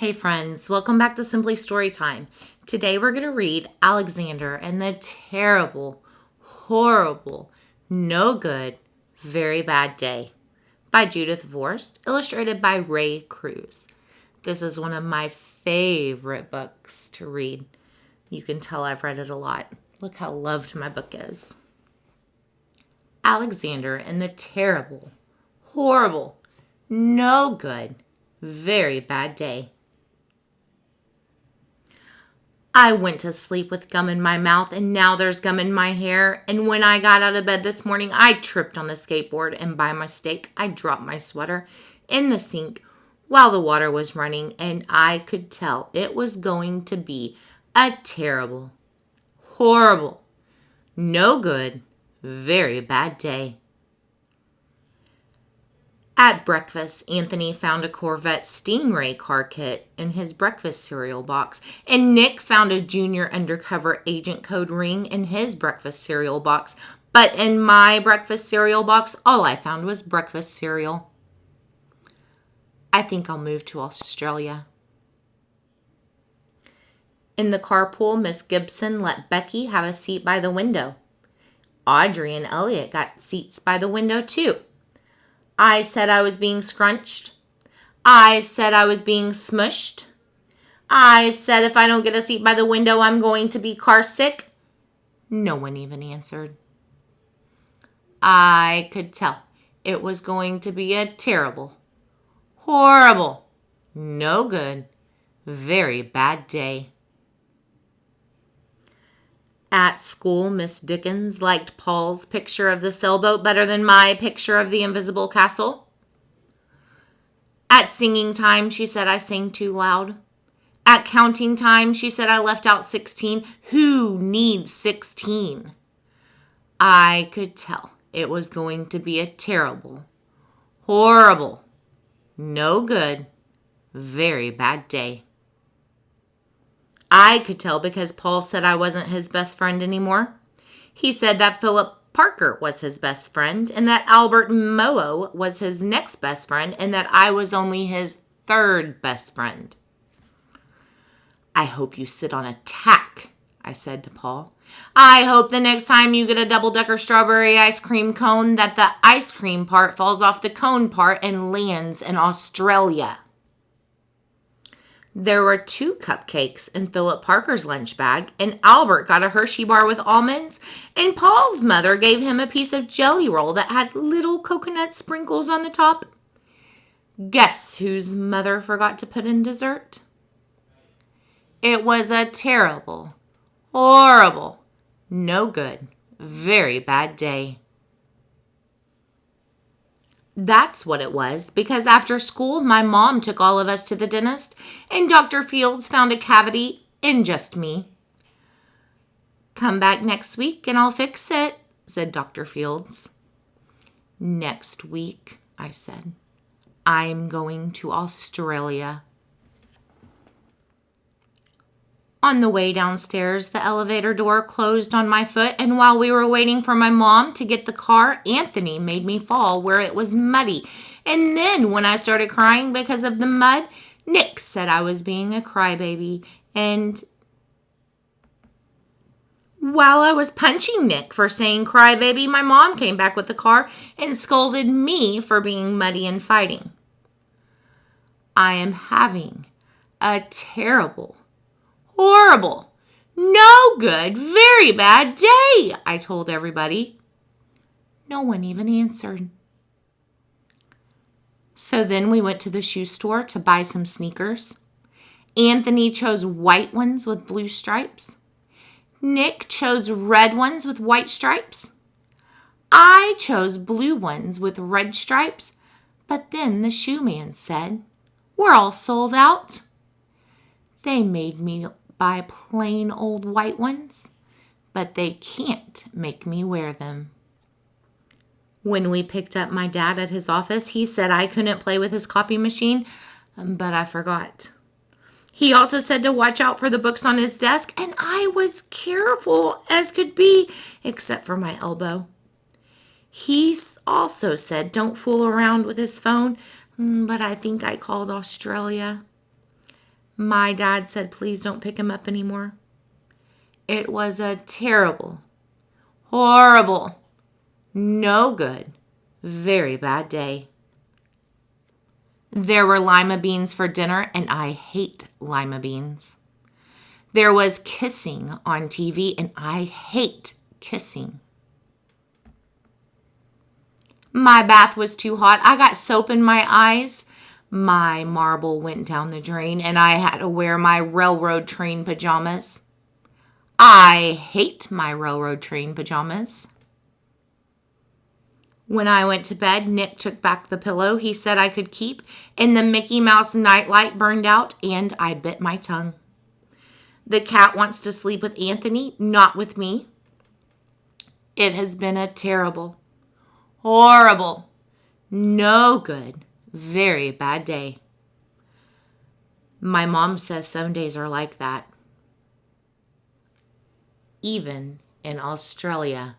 Hey friends, welcome back to Simply Storytime. Today we're going to read Alexander and the Terrible, Horrible, No Good, Very Bad Day by Judith Vorst, illustrated by Ray Cruz. This is one of my favorite books to read. You can tell I've read it a lot. Look how loved my book is. Alexander and the Terrible, Horrible, No Good, Very Bad Day. I went to sleep with gum in my mouth, and now there's gum in my hair. And when I got out of bed this morning, I tripped on the skateboard, and by mistake, I dropped my sweater in the sink while the water was running, and I could tell it was going to be a terrible, horrible, no good, very bad day. At breakfast, Anthony found a Corvette Stingray car kit in his breakfast cereal box, and Nick found a junior undercover agent code ring in his breakfast cereal box. But in my breakfast cereal box, all I found was breakfast cereal. I think I'll move to Australia. In the carpool, Miss Gibson let Becky have a seat by the window. Audrey and Elliot got seats by the window too. I said I was being scrunched. I said I was being smushed. I said if I don't get a seat by the window, I'm going to be car sick. No one even answered. I could tell it was going to be a terrible, horrible, no good, very bad day. At school, Miss Dickens liked Paul's picture of the sailboat better than my picture of the invisible castle. At singing time, she said I sang too loud. At counting time, she said I left out 16. Who needs 16? I could tell it was going to be a terrible, horrible, no good, very bad day. I could tell because Paul said I wasn't his best friend anymore. He said that Philip Parker was his best friend, and that Albert Moe was his next best friend, and that I was only his third best friend. I hope you sit on a tack, I said to Paul. I hope the next time you get a double-decker strawberry ice cream cone that the ice cream part falls off the cone part and lands in Australia. There were 2 cupcakes in Philip Parker's lunch bag, and Albert got a Hershey bar with almonds, and Paul's mother gave him a piece of jelly roll that had little coconut sprinkles on the top. Guess whose mother forgot to put in dessert? It was a terrible, horrible, no good, very bad day. That's what it was, because after school, my mom took all of us to the dentist, and Dr. Fields found a cavity in just me. Come back next week and I'll fix it, said Dr. Fields. Next week, I said. I'm going to Australia. On the way downstairs, the elevator door closed on my foot, and while we were waiting for my mom to get the car, Anthony made me fall where it was muddy. And then when I started crying because of the mud, Nick said I was being a crybaby. And while I was punching Nick for saying crybaby, my mom came back with the car and scolded me for being muddy and fighting. I am having a terrible, horrible, no good, very bad day, I told everybody. No one even answered. So then we went to the shoe store to buy some sneakers. Anthony chose white ones with blue stripes. Nick chose red ones with white stripes. I chose blue ones with red stripes, but then the shoe man said, "We're all sold out." They made me buy plain old white ones, but they can't make me wear them. When we picked up my dad at his office, he said I couldn't play with his copy machine, but I forgot. He also said to watch out for the books on his desk, and I was careful as could be, except for my elbow. He also said don't fool around with his phone, but I think I called Australia. My dad said, please don't pick him up anymore. It was a terrible, horrible, no good, very bad day. There were lima beans for dinner, and I hate lima beans. There was kissing on TV, and I hate kissing. My bath was too hot. I got soap in my eyes. My marble went down the drain, and I had to wear my railroad train pajamas. I hate my railroad train pajamas. When I went to bed, Nick took back the pillow he said I could keep, and the Mickey Mouse nightlight burned out, and I bit my tongue. The cat wants to sleep with Anthony, not with me. It has been a terrible, horrible, no good, very bad day. My mom says some days are like that. Even in Australia.